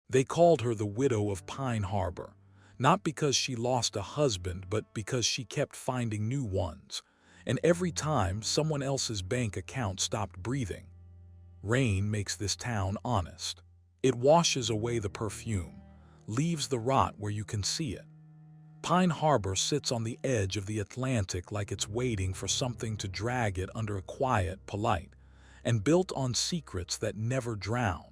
They called her the widow of Pine Harbor, not because she lost a husband, but because she kept finding new ones, and every time someone else's bank account stopped breathing. Rain makes this town honest. It washes away the perfume, leaves the rot where you can see it. Pine Harbor sits on the edge of the Atlantic like it's waiting for something to drag it under a quiet, polite, and built on secrets that never drown.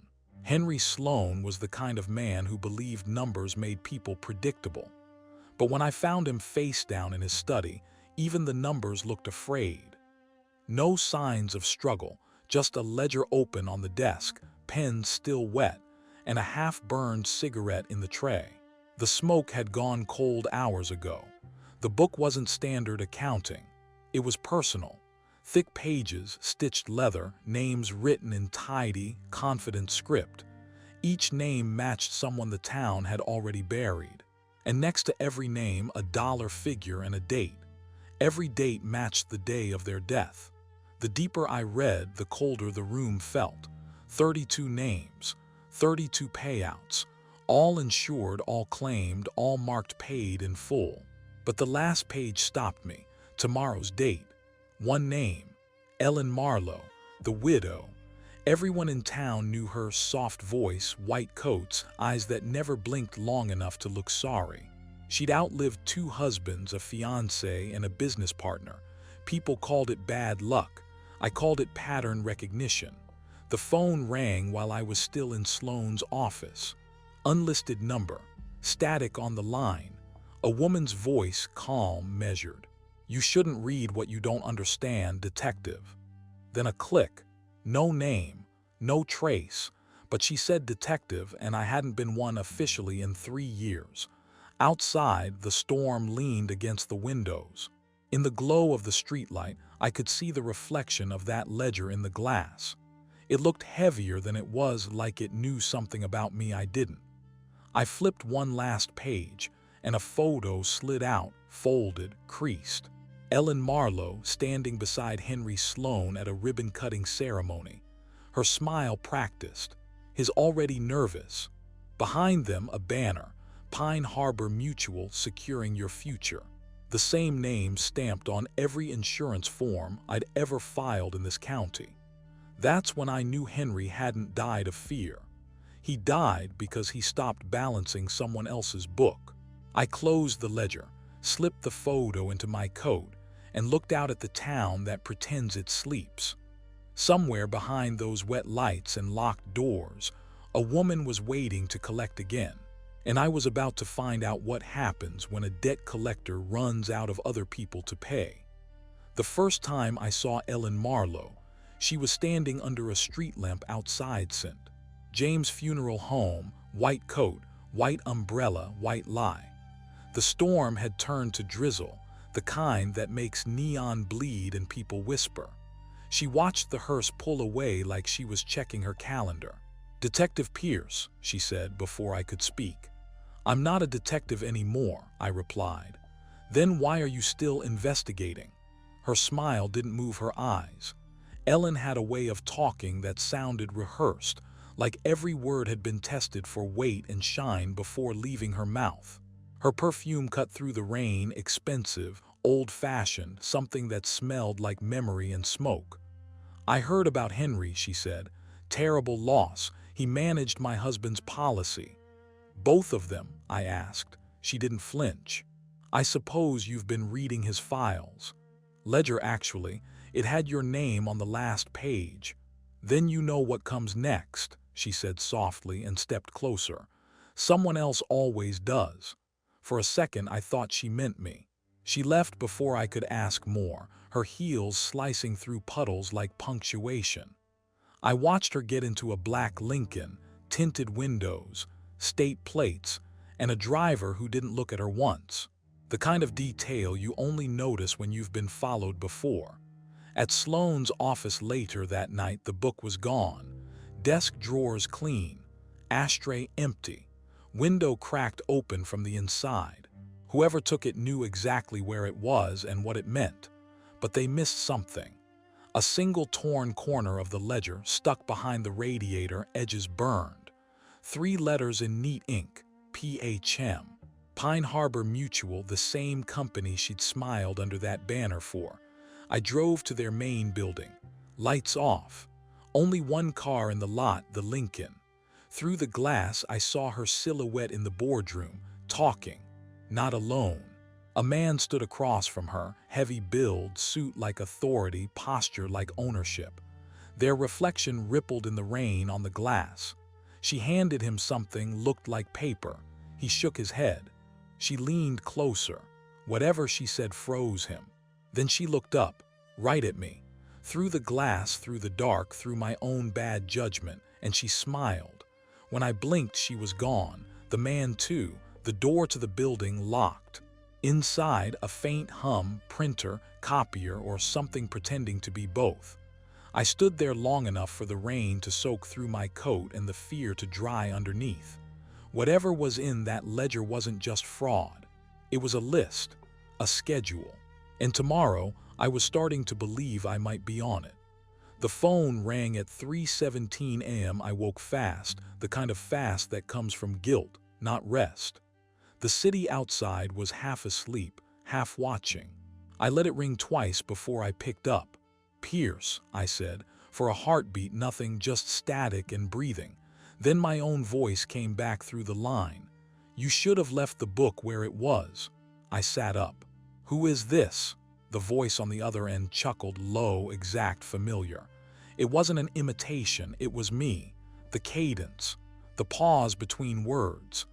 Henry Sloane was the kind of man who believed numbers made people predictable. But when I found him face down in his study, even the numbers looked afraid. No signs of struggle, just a ledger open on the desk, pens still wet, and a half-burned cigarette in the tray. The smoke had gone cold hours ago. The book wasn't standard accounting. It was personal. Thick pages, stitched leather, names written in tidy, confident script. Each name matched someone the town had already buried. And next to every name, a dollar figure and a date. Every date matched the day of their death. The deeper I read, the colder the room felt. 32 names, 32 payouts, all insured, all claimed, all marked paid in full. But the last page stopped me. Tomorrow's date. One name, Ellen Marlowe, the widow. Everyone in town knew her soft voice, white coats, eyes that never blinked long enough to look sorry. She'd outlived 2 husbands, a fiancé, and a business partner. People called it bad luck. I called it pattern recognition. The phone rang while I was still in Sloane's office. Unlisted number, static on the line. A woman's voice, calm, measured. "You shouldn't read what you don't understand, detective." Then a click. No name, no trace, but she said detective, and I hadn't been one officially in 3 years. Outside, the storm leaned against the windows. In the glow of the streetlight, I could see the reflection of that ledger in the glass. It looked heavier than it was, like it knew something about me I didn't. I flipped one last page, and a photo slid out, folded, creased. Ellen Marlowe standing beside Henry Sloane at a ribbon-cutting ceremony. Her smile practiced, his already nervous. Behind them, a banner, Pine Harbor Mutual, securing your future. The same name stamped on every insurance form I'd ever filed in this county. That's when I knew Henry hadn't died of fear. He died because he stopped balancing someone else's book. I closed the ledger, slipped the photo into my coat, and looked out at the town that pretends it sleeps. Somewhere behind those wet lights and locked doors, a woman was waiting to collect again. And I was about to find out what happens when a debt collector runs out of other people to pay. The first time I saw Ellen Marlowe, she was standing under a street lamp outside St. James' Funeral Home, white coat, white umbrella, white lie. The storm had turned to drizzle, the kind that makes neon bleed and people whisper. She watched the hearse pull away like she was checking her calendar. "Detective Pierce," she said before I could speak. "I'm not a detective anymore," I replied. "Then why are you still investigating?" Her smile didn't move her eyes. Ellen had a way of talking that sounded rehearsed, like every word had been tested for weight and shine before leaving her mouth. Her perfume cut through the rain, expensive, old-fashioned, something that smelled like memory and smoke. "I heard about Henry," she said. "Terrible loss. He managed my husband's policy." "Both of them?" I asked. She didn't flinch. "I suppose you've been reading his files." "Ledger, actually. It had your name on the last page." "Then you know what comes next," she said softly and stepped closer. "Someone else always does." For a second I thought she meant me. She left before I could ask more, her heels slicing through puddles like punctuation. I watched her get into a black Lincoln, tinted windows, state plates, and a driver who didn't look at her once. The kind of detail you only notice when you've been followed before. At Sloane's office later that night, the book was gone. Desk drawers clean, ashtray empty, window cracked open from the inside. Whoever took it knew exactly where it was and what it meant. But they missed something. A single torn corner of the ledger stuck behind the radiator, edges burned. 3 letters in neat ink, PHM. Pine Harbor Mutual, the same company she'd smiled under that banner for. I drove to their main building. Lights off. Only one car in the lot, the Lincoln. Through the glass, I saw her silhouette in the boardroom, talking. Not alone. A man stood across from her, heavy build, suit like authority, posture like ownership. Their reflection rippled in the rain on the glass. She handed him something looked like paper. He shook his head. She leaned closer. Whatever she said froze him. Then she looked up, right at me. Through the glass, through the dark, through my own bad judgment, and she smiled. When I blinked, she was gone. The man too. The door to the building locked. Inside, a faint hum, printer, copier, or something pretending to be both. I stood there long enough for the rain to soak through my coat and the fear to dry underneath. Whatever was in that ledger wasn't just fraud. It was a list, a schedule. And tomorrow, I was starting to believe I might be on it. The phone rang at 3:17 a.m. I woke fast, the kind of fast that comes from guilt, not rest. The city outside was half asleep, half watching. I let it ring twice before I picked up. "Pierce," I said, for a heartbeat, nothing, just static and breathing. Then my own voice came back through the line. "You should have left the book where it was." I sat up. "Who is this?" The voice on the other end chuckled, low, exact, familiar. It wasn't an imitation, it was me. The cadence, the pause between words,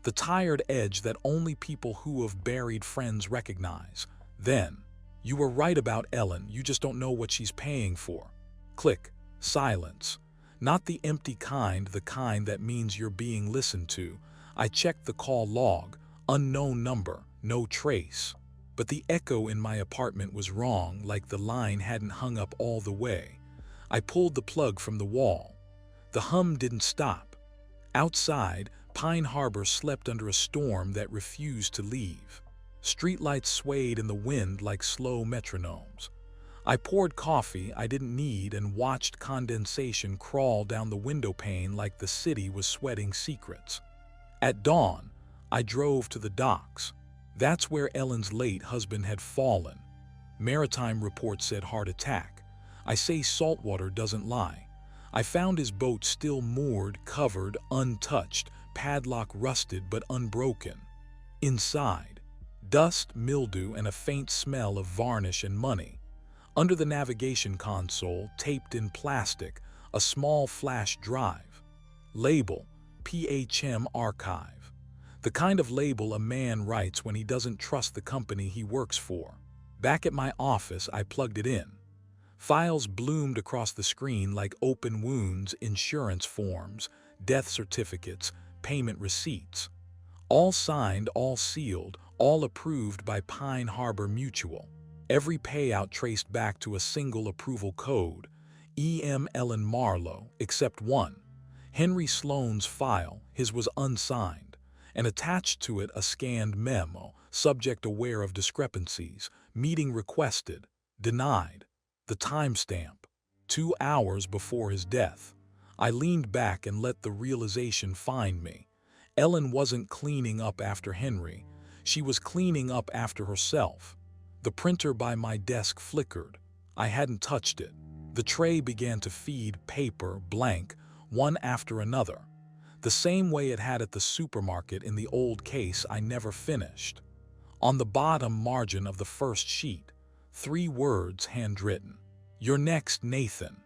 the tired edge that only people who have buried friends recognize. Then, "You were right about Ellen, you just don't know what she's paying for." Click. Silence. Not the empty kind, the kind that means you're being listened to. I checked the call log. Unknown number, no trace. But the echo in my apartment was wrong, like the line hadn't hung up all the way. I pulled the plug from the wall. The hum didn't stop. Outside, Pine Harbor slept under a storm that refused to leave. Streetlights swayed in the wind like slow metronomes. I poured coffee I didn't need and watched condensation crawl down the window pane like the city was sweating secrets. At dawn, I drove to the docks. That's where Ellen's late husband had fallen. Maritime reports said heart attack. I say saltwater doesn't lie. I found his boat still moored, covered, untouched, padlock rusted but unbroken. Inside, dust, mildew, and a faint smell of varnish and money. Under the navigation console, taped in plastic, a small flash drive. Label, PHM Archive. The kind of label a man writes when he doesn't trust the company he works for. Back at my office, I plugged it in. Files bloomed across the screen like open wounds, insurance forms, death certificates, payment receipts. All signed, all sealed, all approved by Pine Harbor Mutual. Every payout traced back to a single approval code. E.M. Ellen Marlowe, except one. Henry Sloane's file, his was unsigned, and attached to it a scanned memo, subject aware of discrepancies, meeting requested, denied. The timestamp, 2 hours before his death. I leaned back and let the realization find me. Ellen wasn't cleaning up after Henry. She was cleaning up after herself. The printer by my desk flickered. I hadn't touched it. The tray began to feed paper, blank, one after another. The same way it had at the supermarket in the old case I never finished. On the bottom margin of the first sheet, 3 words handwritten. "You're next, Nathan."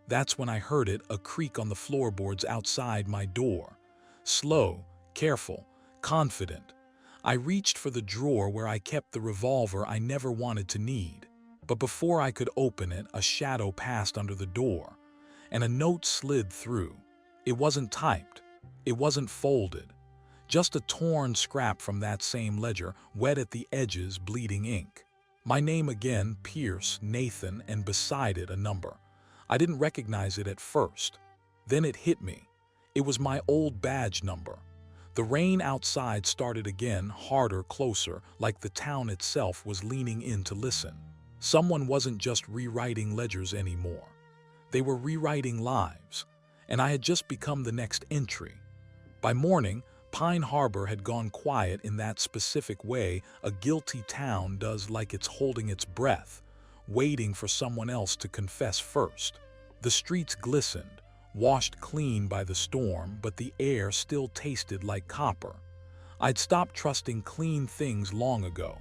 That's when I heard it, a creak on the floorboards outside my door. Slow, careful, confident. I reached for the drawer where I kept the revolver I never wanted to need. But before I could open it, a shadow passed under the door, and a note slid through. It wasn't typed. It wasn't folded. Just a torn scrap from that same ledger, wet at the edges, bleeding ink. My name again, Pierce, Nathan, and beside it a number. I didn't recognize it at first. Then it hit me. It was my old badge number. The rain outside started again, harder, closer, like the town itself was leaning in to listen. Someone wasn't just rewriting ledgers anymore. They were rewriting lives, and I had just become the next entry. By morning, Pine Harbor had gone quiet in that specific way a guilty town does, like it's holding its breath, waiting for someone else to confess first. The streets glistened, washed clean by the storm, but the air still tasted like copper. I'd stopped trusting clean things long ago.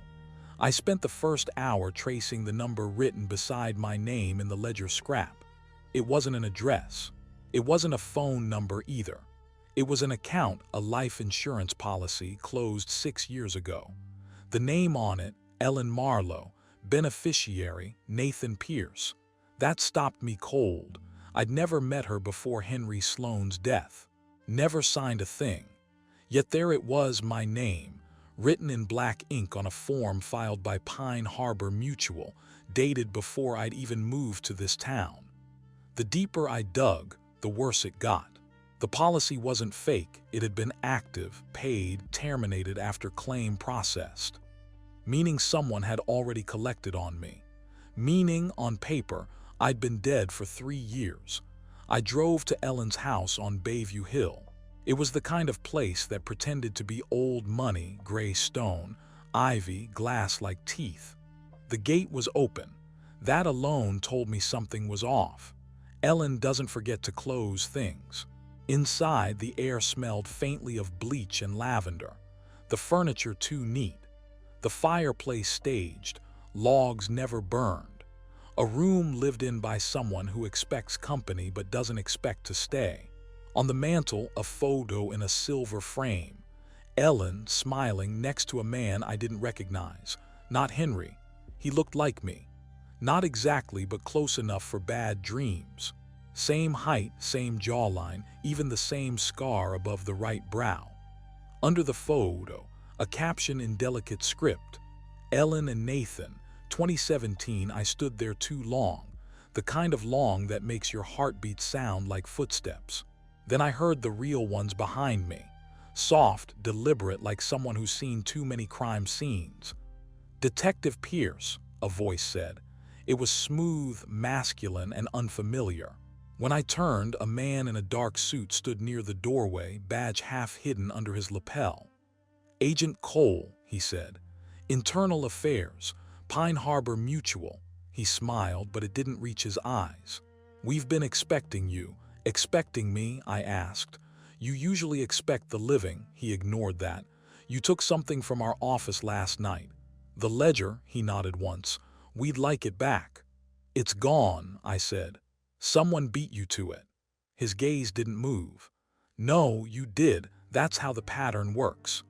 I spent the first hour tracing the number written beside my name in the ledger scrap. It wasn't an address. It wasn't a phone number either. It was an account, a life insurance policy closed 6 years ago. The name on it, Ellen Marlowe, beneficiary, Nathan Pierce. That stopped me cold. I'd never met her before Henry Sloane's death. Never signed a thing. Yet there it was, my name, written in black ink on a form filed by Pine Harbor Mutual, dated before I'd even moved to this town. The deeper I dug, the worse it got. The policy wasn't fake, it had been active, paid, terminated after claim processed. Meaning someone had already collected on me. Meaning, on paper, I'd been dead for 3 years. I drove to Ellen's house on Bayview Hill. It was the kind of place that pretended to be old money, gray stone, ivy, glass like teeth. The gate was open. That alone told me something was off. Ellen doesn't forget to close things. Inside, the air smelled faintly of bleach and lavender. The furniture too neat. The fireplace staged, logs never burned. A room lived in by someone who expects company but doesn't expect to stay. On the mantel, a photo in a silver frame. Ellen smiling next to a man I didn't recognize. Not Henry. He looked like me. Not exactly, but close enough for bad dreams. Same height, same jawline, even the same scar above the right brow. Under the photo, a caption in delicate script. Ellen and Nathan, 2017. I stood there too long. The kind of long that makes your heartbeat sound like footsteps. Then I heard the real ones behind me. Soft, deliberate, like someone who's seen too many crime scenes. Detective Pierce, a voice said. It was smooth, masculine, and unfamiliar. When I turned, a man in a dark suit stood near the doorway, badge half hidden under his lapel. Agent Cole, he said. Internal Affairs, Pine Harbor Mutual. He smiled, but it didn't reach his eyes. We've been expecting you. Expecting me? I asked. You usually expect the living. He ignored that. You took something from our office last night. The ledger, he nodded once. We'd like it back. It's gone, I said. Someone beat you to it. His gaze didn't move. No, you did. That's how the pattern works.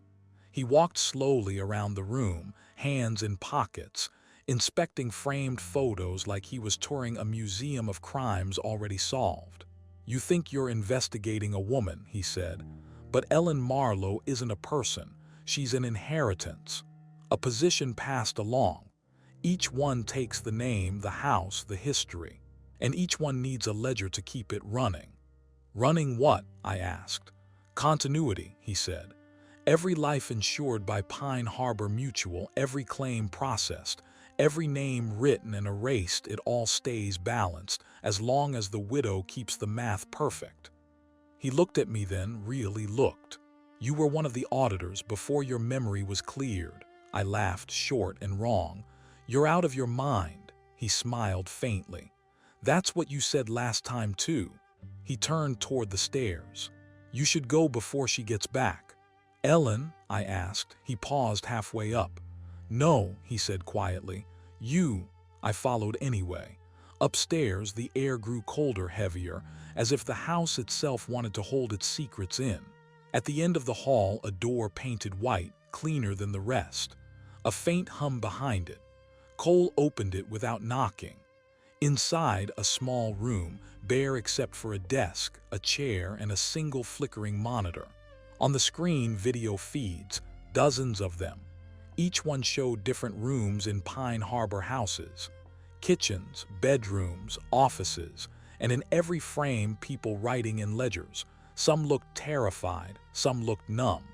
He walked slowly around the room, hands in pockets, inspecting framed photos like he was touring a museum of crimes already solved. You think you're investigating a woman, he said, but Ellen Marlowe isn't a person. She's an inheritance, a position passed along. Each one takes the name, the house, the history, and each one needs a ledger to keep it running. Running what? I asked. Continuity, he said. Every life insured by Pine Harbor Mutual, every claim processed, every name written and erased, it all stays balanced as long as the widow keeps the math perfect. He looked at me then, really looked. You were one of the auditors before your memory was cleared. I laughed, short and wrong. You're out of your mind. He smiled faintly. That's what you said last time too. He turned toward the stairs. You should go before she gets back. Ellen? I asked. He paused halfway up. No, he said quietly. You. I followed anyway. Upstairs, the air grew colder, heavier, as if the house itself wanted to hold its secrets in. At the end of the hall, a door painted white, cleaner than the rest. A faint hum behind it. Cole opened it without knocking. Inside, a small room, bare except for a desk, a chair, and a single flickering monitor. On the screen, video feeds, dozens of them. Each one showed different rooms in Pine Harbor houses. Kitchens, bedrooms, offices, and in every frame, people writing in ledgers. Some looked terrified, some looked numb.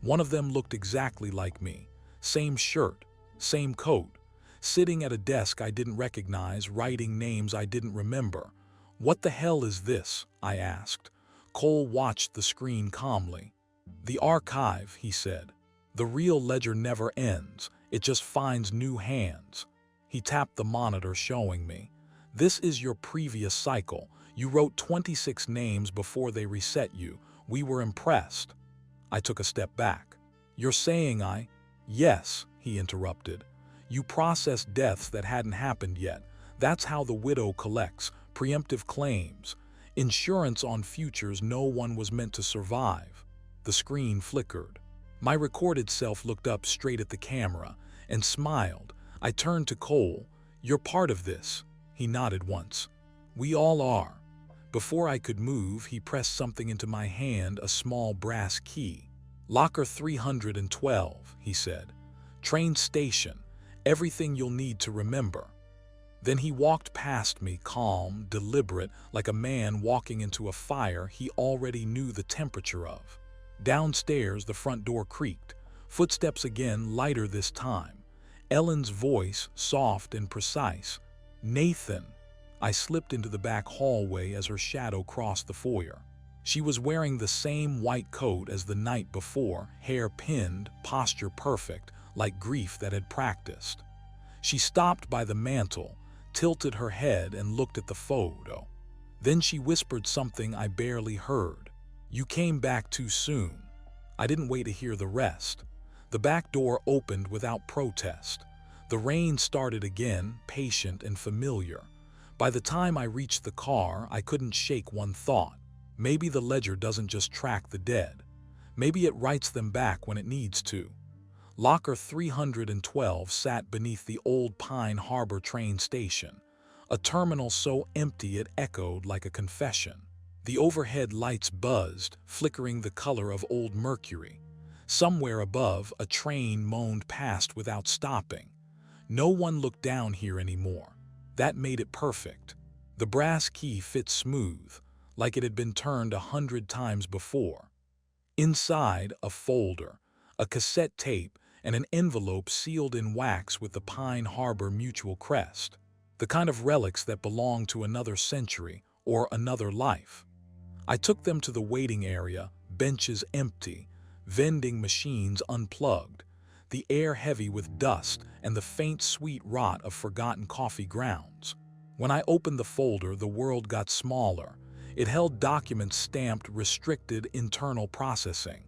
One of them looked exactly like me. Same shirt, same coat. Sitting at a desk I didn't recognize, writing names I didn't remember. What the hell is this? I asked. Cole watched the screen calmly. "The archive," he said. "The real ledger never ends, it just finds new hands." He tapped the monitor, showing me. "This is your previous cycle. You wrote 26 names before they reset you. We were impressed." I took a step back. "You're saying I—" "Yes," he interrupted. "You processed deaths that hadn't happened yet. That's how the widow collects preemptive claims. Insurance on futures no one was meant to survive." The screen flickered. My recorded self looked up straight at the camera and smiled. I turned to Cole. "You're part of this." He nodded once. "We all are." Before I could move, he pressed something into my hand, a small brass key. "Locker 312, he said. "Train station. Everything you'll need to remember." Then he walked past me, calm, deliberate, like a man walking into a fire he already knew the temperature of. Downstairs, the front door creaked. Footsteps again, lighter this time. Ellen's voice, soft and precise. "Nathan." I slipped into the back hallway as her shadow crossed the foyer. She was wearing the same white coat as the night before, hair pinned, posture perfect, like grief that had practiced. She stopped by the mantel, tilted her head and looked at the photo. Then she whispered something I barely heard. "You came back too soon." I didn't wait to hear the rest. The back door opened without protest. The rain started again, patient and familiar. By the time I reached the car, I couldn't shake one thought. Maybe the ledger doesn't just track the dead. Maybe it writes them back when it needs to. Locker 312 sat beneath the old Pine Harbor train station, a terminal so empty it echoed like a confession. The overhead lights buzzed, flickering the color of old mercury. Somewhere above, a train moaned past without stopping. No one looked down here anymore. That made it perfect. The brass key fit smooth, like it had been turned 100 times before. Inside, a folder, a cassette tape, and an envelope sealed in wax with the Pine Harbor Mutual crest, the kind of relics that belong to another century or another life. I took them to the waiting area, benches empty, vending machines unplugged, the air heavy with dust and the faint sweet rot of forgotten coffee grounds. When I opened the folder, the world got smaller. It held documents stamped "restricted internal processing."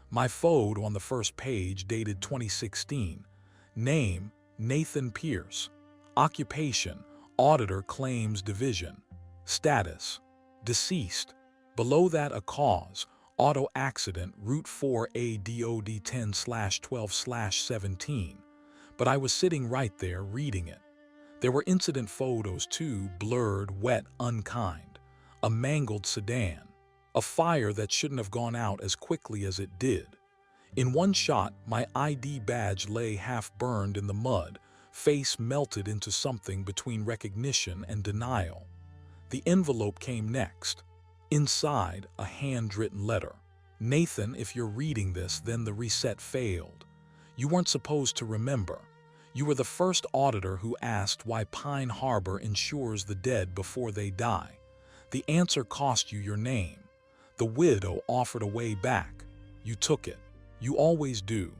My photo on the first page, dated 2016. Name, Nathan Pierce. Occupation, Auditor Claims Division. Status, deceased. Below that, a cause, auto accident, Route 4 ADOD 10/12/17. But I was sitting right there reading it. There were incident photos too, blurred, wet, unkind. A mangled sedan. A fire that shouldn't have gone out as quickly as it did. In one shot, my ID badge lay half-burned in the mud, face melted into something between recognition and denial. The envelope came next. Inside, a handwritten letter. "Nathan, if you're reading this, then the reset failed. You weren't supposed to remember. You were the first auditor who asked why Pine Harbor insures the dead before they die. The answer cost you your name. The widow offered a way back. You took it. You always do."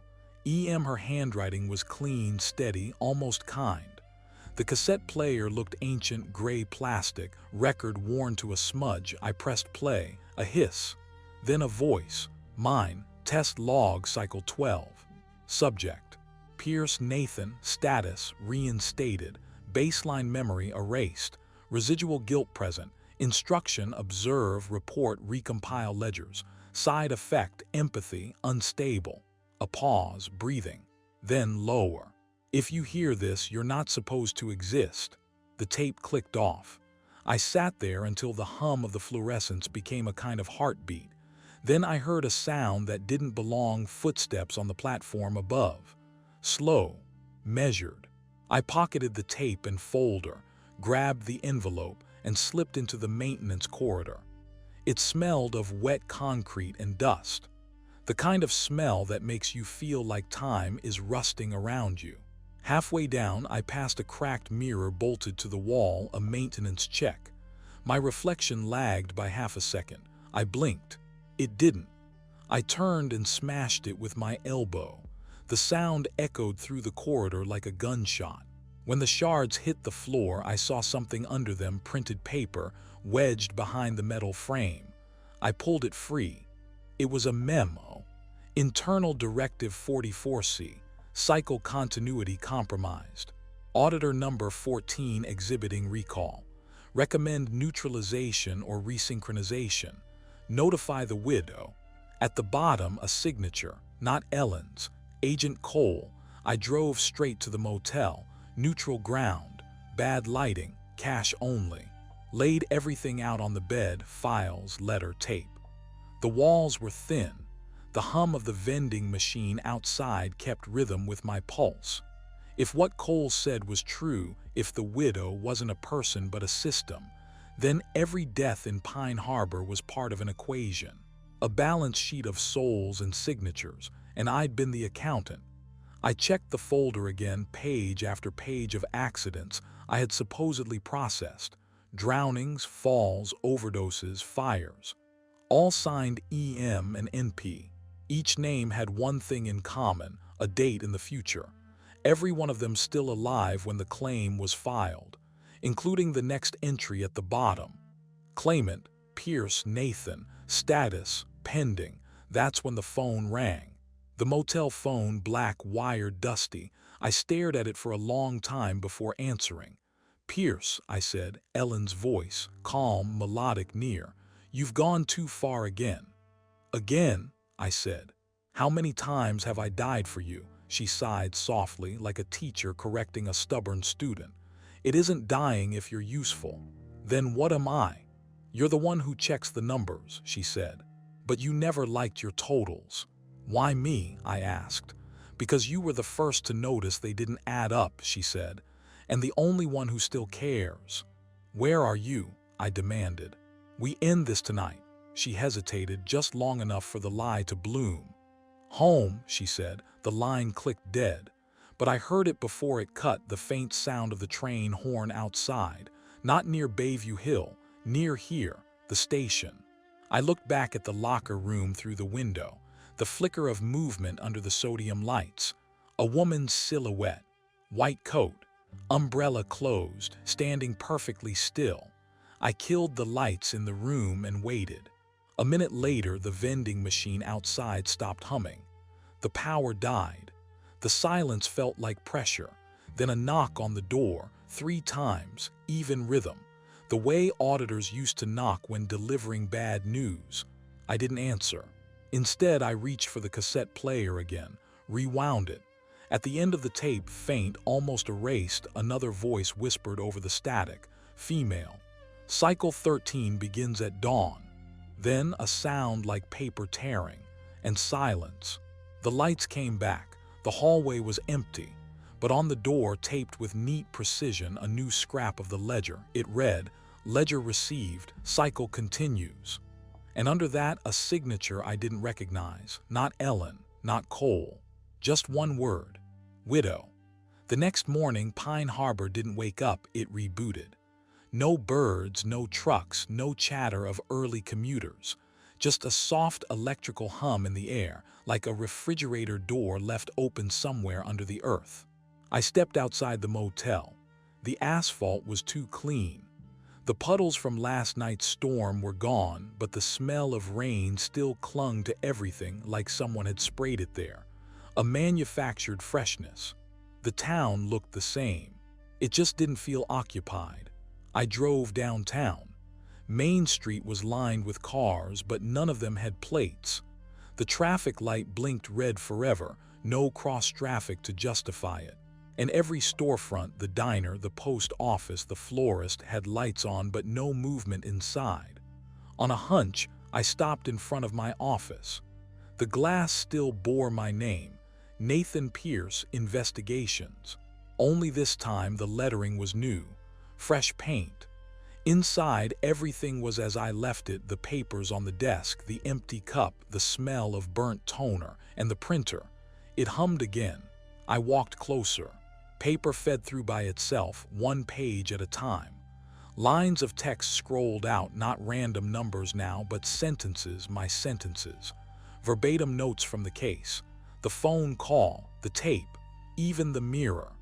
Her handwriting was clean, steady, almost kind. The cassette player looked ancient, gray plastic, record worn to a smudge. I pressed play, a hiss. Then a voice. Mine, test log, cycle 12. Subject, Pierce Nathan, status, reinstated, baseline memory erased, residual guilt present, instruction, observe, report, recompile ledgers, side effect, empathy, unstable. A pause, breathing. Then lower. "If you hear this, you're not supposed to exist." The tape clicked off. I sat there until the hum of the fluorescence became a kind of heartbeat. Then I heard a sound that didn't belong, footsteps on the platform above. Slow, measured. I pocketed the tape and folder, grabbed the envelope, and slipped into the maintenance corridor. It smelled of wet concrete and dust. The kind of smell that makes you feel like time is rusting around you. Halfway down, I passed a cracked mirror bolted to the wall, a maintenance check. My reflection lagged by half a second. I blinked. It didn't. I turned and smashed it with my elbow. The sound echoed through the corridor like a gunshot. When the shards hit the floor, I saw something under them, printed paper, wedged behind the metal frame. I pulled it free. It was a memo. Internal Directive 44C, cycle continuity compromised. Auditor number 14 exhibiting recall. Recommend neutralization or resynchronization. Notify the widow. At the bottom, a signature, not Ellen's. Agent Cole. I drove straight to the motel. Neutral ground, bad lighting, cash only. Laid everything out on the bed, files, letter, tape. The walls were thin. The hum of the vending machine outside kept rhythm with my pulse. If what Cole said was true, if the widow wasn't a person but a system, then every death in Pine Harbor was part of an equation. A balance sheet of souls and signatures, and I'd been the accountant. I checked the folder again, page after page of accidents I had supposedly processed. Drownings, falls, overdoses, fires. All signed EM and NP. Each name had one thing in common, a date in the future. Every one of them still alive when the claim was filed, including the next entry at the bottom. Claimant, Pierce Nathan, status, pending. That's when the phone rang. The motel phone, black, wired, dusty. I stared at it for a long time before answering. Pierce, I said, Ellen's voice, calm, melodic, near. You've gone too far again. Again, I said. How many times have I died for you? She sighed softly, like a teacher correcting a stubborn student. It isn't dying if you're useful. Then what am I? You're the one who checks the numbers, she said. But you never liked your totals. Why me? I asked. Because you were the first to notice they didn't add up, she said, and the only one who still cares. Where are you? I demanded. We end this tonight. She hesitated just long enough for the lie to bloom. Home, she said. The line clicked dead. But I heard it before it cut, the faint sound of the train horn outside. Not near Bayview Hill, near here, the station. I looked back at the locker room through the window. The flicker of movement under the sodium lights. A woman's silhouette. White coat. Umbrella closed, standing perfectly still. I killed the lights in the room and waited. A minute later, the vending machine outside stopped humming. The power died. The silence felt like pressure. Then a knock on the door, 3 times, even rhythm. The way auditors used to knock when delivering bad news. I didn't answer. Instead, I reached for the cassette player again, rewound it. At the end of the tape, faint, almost erased, another voice whispered over the static. Female. Cycle 13 begins at dawn. Then a sound like paper tearing, and silence. The lights came back. The hallway was empty, but on the door, taped with neat precision, a new scrap of the ledger. It read, "Ledger received, cycle continues." And under that, a signature I didn't recognize. Not Ellen, not Cole. Just one word. Widow. The next morning, Pine Harbor didn't wake up, it rebooted. No birds, no trucks, no chatter of early commuters. Just a soft electrical hum in the air, like a refrigerator door left open somewhere under the earth. I stepped outside the motel. The asphalt was too clean. The puddles from last night's storm were gone, but the smell of rain still clung to everything like someone had sprayed it there. A manufactured freshness. The town looked the same. It just didn't feel occupied. I drove downtown. Main Street was lined with cars, but none of them had plates. The traffic light blinked red forever, no cross-traffic to justify it. And every storefront, the diner, the post office, the florist, had lights on but no movement inside. On a hunch, I stopped in front of my office. The glass still bore my name, Nathan Pierce, Investigations. Only this time the lettering was new, fresh paint. Inside, everything was as I left it, the papers on the desk, the empty cup, the smell of burnt toner, and the printer. It hummed again. I walked closer. Paper fed through by itself, 1 page at a time. Lines of text scrolled out, not random numbers now, but sentences, my sentences. verbatim notes from the case, the phone call, the tape, even the mirror.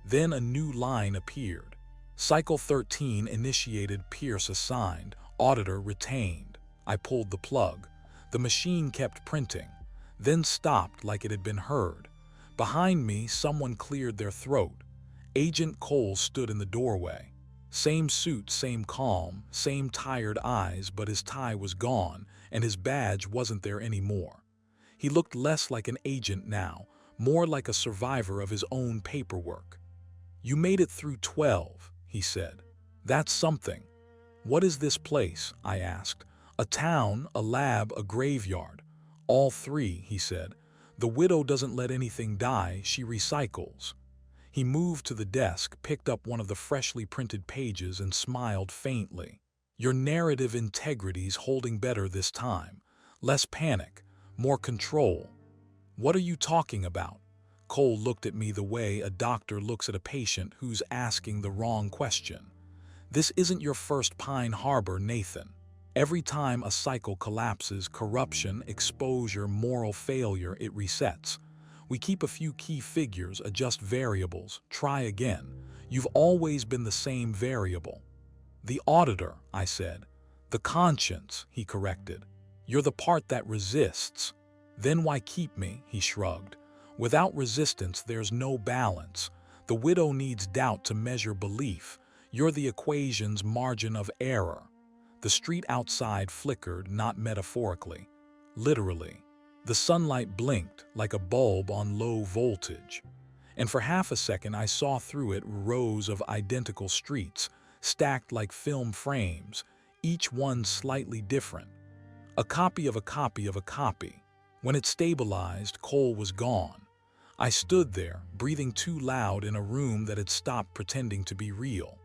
Then a new line appeared. Cycle 13 initiated, Pierce assigned, Auditor retained. I pulled the plug. The machine kept printing, then stopped like it had been heard. Behind me, someone cleared their throat. Agent Cole stood in the doorway. Same suit, same calm, same tired eyes, but his tie was gone, and his badge wasn't there anymore. He looked less like an agent now, more like a survivor of his own paperwork. "You made it through 12, he said. "That's something." "What is this place?" I asked. "A town, a lab, a graveyard." "All three," he said. "The widow doesn't let anything die, she recycles." He moved to the desk, picked up one of the freshly printed pages, and smiled faintly. "Your narrative integrity's holding better this time. Less panic, more control." "What are you talking about?" Cole looked at me the way a doctor looks at a patient who's asking the wrong question. "This isn't your first Pine Harbor, Nathan. Every time a cycle collapses, corruption, exposure, moral failure, it resets. We keep a few key figures, adjust variables, try again. You've always been the same variable." "The auditor," I said. "The conscience," he corrected. "You're the part that resists." "Then why keep me?" he shrugged. "Without resistance, there's no balance. The widow needs doubt to measure belief. You're the equation's margin of error." The street outside flickered, not metaphorically, literally. The sunlight blinked like a bulb on low voltage. And for half a second I saw through it rows of identical streets, stacked like film frames, each one slightly different. A copy of a copy of a copy. When it stabilized, Cole was gone. I stood there, breathing too loud in a room that had stopped pretending to be real.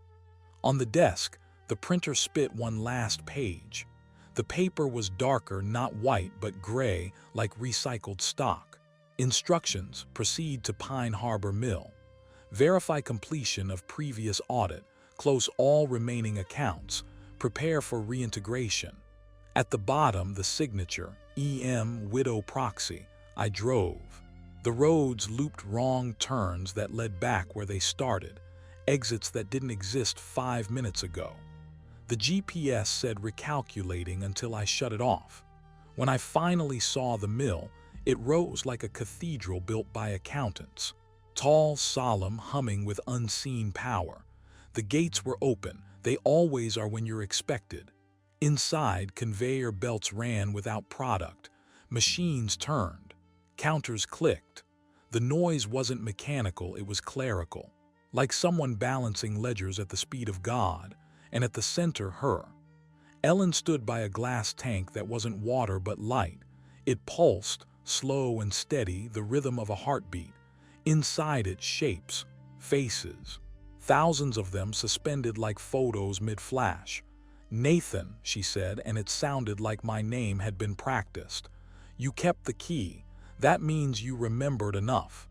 On the desk, the printer spit one last page. The paper was darker, not white, but gray, like recycled stock. Instructions: proceed to Pine Harbor Mill. Verify completion of previous audit. Close all remaining accounts. Prepare for reintegration. At the bottom, the signature, EM Widow Proxy. I drove. The roads looped wrong turns that led back where they started, exits that didn't exist 5 minutes ago. The GPS said recalculating until I shut it off. When I finally saw the mill, it rose like a cathedral built by accountants. Tall, solemn, humming with unseen power. The gates were open. They always are when you're expected. Inside, conveyor belts ran without product. Machines turned. Counters clicked. The noise wasn't mechanical, it was clerical. Like someone balancing ledgers at the speed of God. And at the center, her. Ellen stood by a glass tank that wasn't water but light. It pulsed, slow and steady, the rhythm of a heartbeat. Inside it, shapes, faces. Thousands of them suspended like photos mid-flash. "Nathan," she said, and it sounded like my name had been practiced. "You kept the key. That means you remembered enough."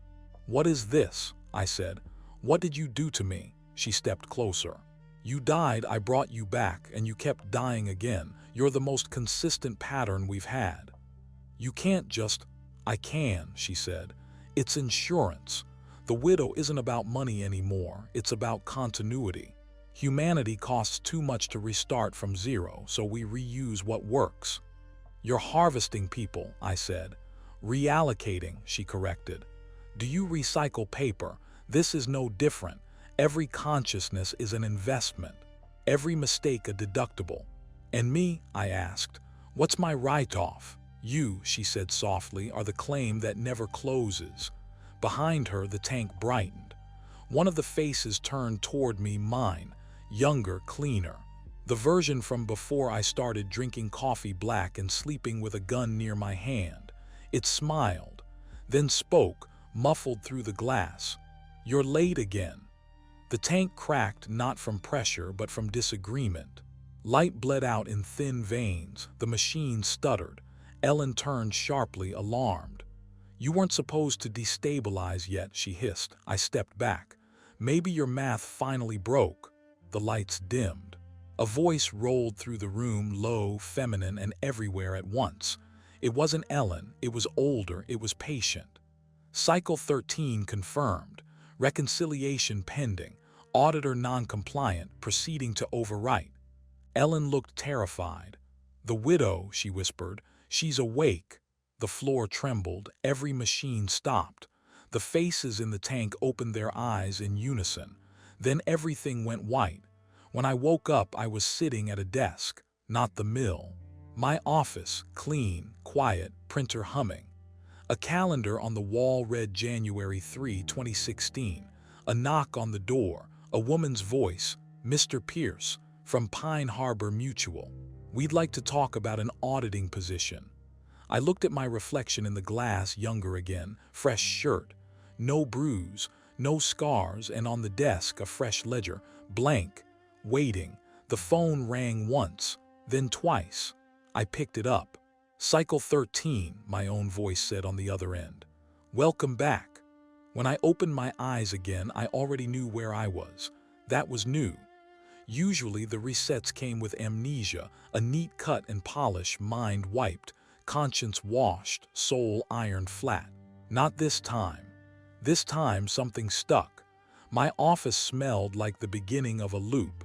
"What is this?" I said. "What did you do to me?" She stepped closer. "You died, I brought you back, and you kept dying again. You're the most consistent pattern we've had." "You can't just—" "I can," she said. "It's insurance. The widow isn't about money anymore, it's about continuity. Humanity costs too much to restart from zero, so we reuse what works." "You're harvesting people," I said. "Reallocating," she corrected. "Do you recycle paper? This is no different. Every consciousness is an investment. Every mistake a deductible." "And me?" I asked. "What's my write-off?" "You," she said softly, "are the claim that never closes." Behind her, the tank brightened. One of the faces turned toward me, mine, younger, cleaner. The version from before I started drinking coffee black and sleeping with a gun near my hand. It smiled, then spoke, muffled through the glass. "You're late again." The tank cracked, not from pressure, but from disagreement. Light bled out in thin veins. The machine stuttered. Ellen turned sharply, alarmed. "You weren't supposed to destabilize yet," she hissed. I stepped back. "Maybe your math finally broke." The lights dimmed. A voice rolled through the room, low, feminine, and everywhere at once. It wasn't Ellen, it was older, it was patient. Cycle 13 confirmed. Reconciliation pending. Auditor non-compliant, proceeding to overwrite. Ellen looked terrified. "The widow," she whispered. "She's awake." The floor trembled, every machine stopped. The faces in the tank opened their eyes in unison. Then everything went white. When I woke up, I was sitting at a desk, not the mill. My office, clean, quiet, printer humming. A calendar on the wall read January 3, 2016. A knock on the door, a woman's voice, "Mr. Pierce, from Pine Harbor Mutual. We'd like to talk about an auditing position." I looked at my reflection in the glass, younger again, fresh shirt, no bruise, no scars, and on the desk a fresh ledger, blank, waiting. The phone rang once, then twice. I picked it up. "Cycle 13, my own voice said on the other end. "Welcome back." When I opened my eyes again, I already knew where I was. That was new. Usually the resets came with amnesia, a neat cut and polish, mind wiped, conscience washed, soul ironed flat. Not this time. This time something stuck. My office smelled like the beginning of a loop.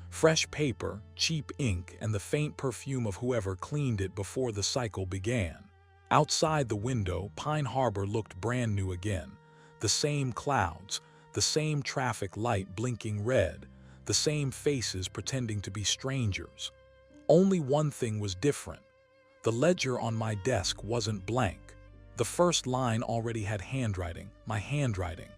Fresh paper, cheap ink, and the faint perfume of whoever cleaned it before the cycle began. Outside the window, Pine Harbor looked brand new again. The same clouds, the same traffic light blinking red, the same faces pretending to be strangers. Only one thing was different. The ledger on my desk wasn't blank. The first line already had handwriting, my handwriting.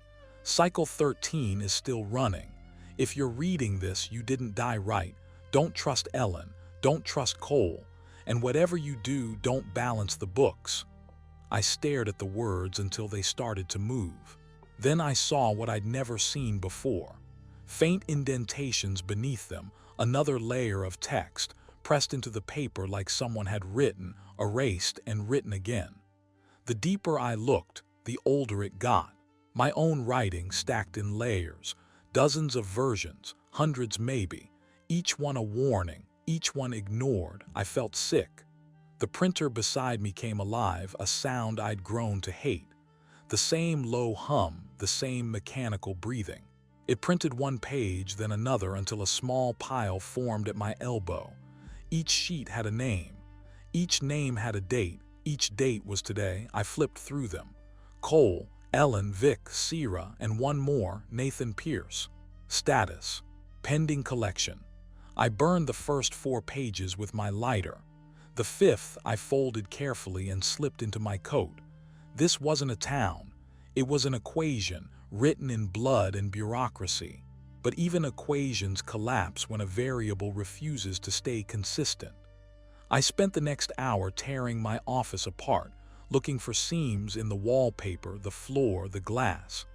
"Cycle 13 is still running. If you're reading this, you didn't die right. Don't trust Ellen. Don't trust Cole. And whatever you do, don't balance the books." I stared at the words until they started to move. Then I saw what I'd never seen before. Faint indentations beneath them, another layer of text, pressed into the paper like someone had written, erased, and written again. The deeper I looked, the older it got. My own writing stacked in layers, dozens of versions, hundreds maybe, each one a warning, each one ignored. I felt sick. The printer beside me came alive, a sound I'd grown to hate. The same low hum, the same mechanical breathing. It printed one page, then another, until a small pile formed at my elbow. Each sheet had a name. Each name had a date. Each date was today. I flipped through them. Cole, Ellen, Vic, Sierra, and one more, Nathan Pierce. Status: pending collection. I burned the first 4 pages with my lighter. The 5th I folded carefully and slipped into my coat. This wasn't a town. It was an equation, written in blood and bureaucracy. But even equations collapse when a variable refuses to stay consistent. I spent the next hour tearing my office apart, looking for seams in the wallpaper, the floor, the glass.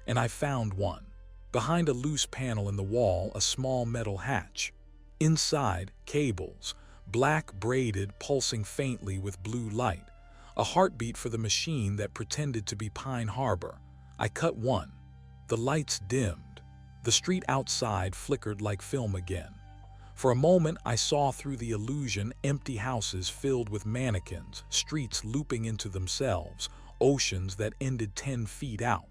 And I found one. Behind a loose panel in the wall, a small metal hatch. Inside, cables, black braided, pulsing faintly with blue light. A heartbeat for the machine that pretended to be Pine Harbor. I cut one. The lights dimmed. The street outside flickered like film again. For a moment, I saw through the illusion, empty houses filled with mannequins, streets looping into themselves, oceans that ended 10 feet out.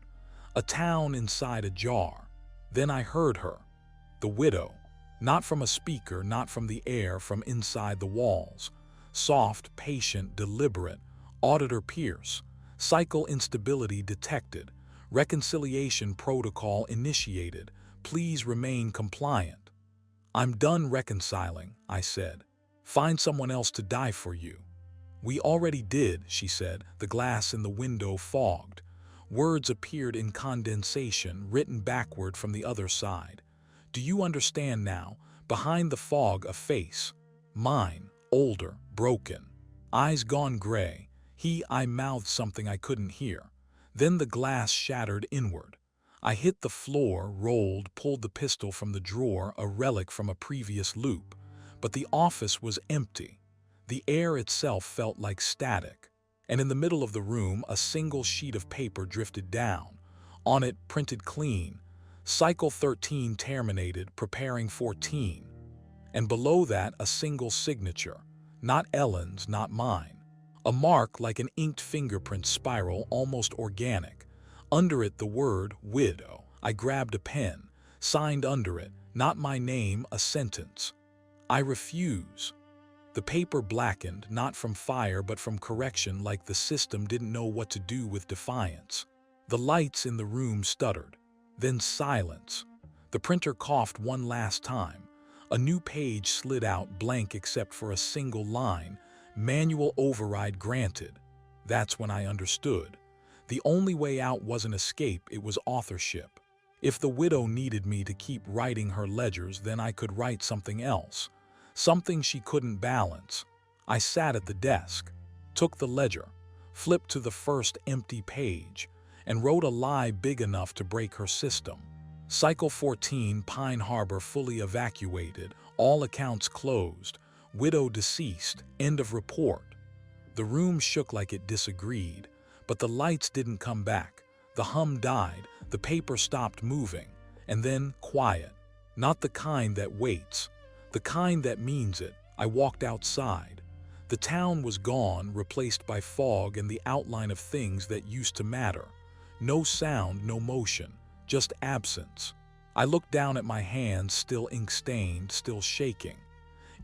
A town inside a jar. Then I heard her. The widow. Not from a speaker, not from the air, from inside the walls. Soft, patient, deliberate. Auditor Pierce. Cycle instability detected. Reconciliation protocol initiated. Please remain compliant. "I'm done reconciling," I said. "Find someone else to die for you." "We already did," she said, the glass in the window fogged. Words appeared in condensation, written backward from the other side. "Do you understand now? Behind the fog, a face. Mine, older, broken. Eyes gone gray. I mouthed something I couldn't hear. Then the glass shattered inward. I hit the floor, rolled, pulled the pistol from the drawer, a relic from a previous loop. But the office was empty. The air itself felt like static. And in the middle of the room, a single sheet of paper drifted down. On it, printed clean, "Cycle 13 terminated, preparing 14. And below that, a single signature. Not Ellen's, not mine. A mark like an inked fingerprint spiral, almost organic. Under it, the word widow. I grabbed a pen, signed under it, not my name, a sentence. I refuse. The paper blackened, not from fire but from correction, like the system didn't know what to do with defiance. The lights in the room stuttered. Then silence. The printer coughed one last time. A new page slid out, blank except for a single line. Manual override granted. That's when I understood. The only way out wasn't escape, it was authorship. If the widow needed me to keep writing her ledgers, then I could write something else. Something she couldn't balance. I sat at the desk, took the ledger, flipped to the first empty page, and wrote a lie big enough to break her system. Cycle 14, Pine Harbor fully evacuated, all accounts closed, widow deceased, end of report. The room shook like it disagreed, but the lights didn't come back. The hum died, the paper stopped moving, and then quiet. Not the kind that waits, the kind that means it. I walked outside. The town was gone, replaced by fog and the outline of things that used to matter. No sound, no motion, just absence. I looked down at my hands, still ink-stained, still shaking.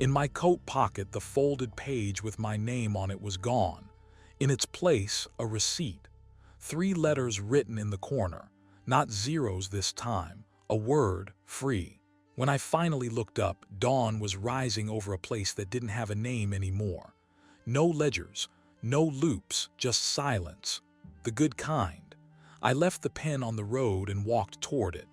In my coat pocket, the folded page with my name on it was gone. In its place, a receipt. 3 letters written in the corner, not zeros this time, a word, free. When I finally looked up, dawn was rising over a place that didn't have a name anymore. No ledgers, no loops, just silence. The good kind. I left the pen on the road and walked toward it.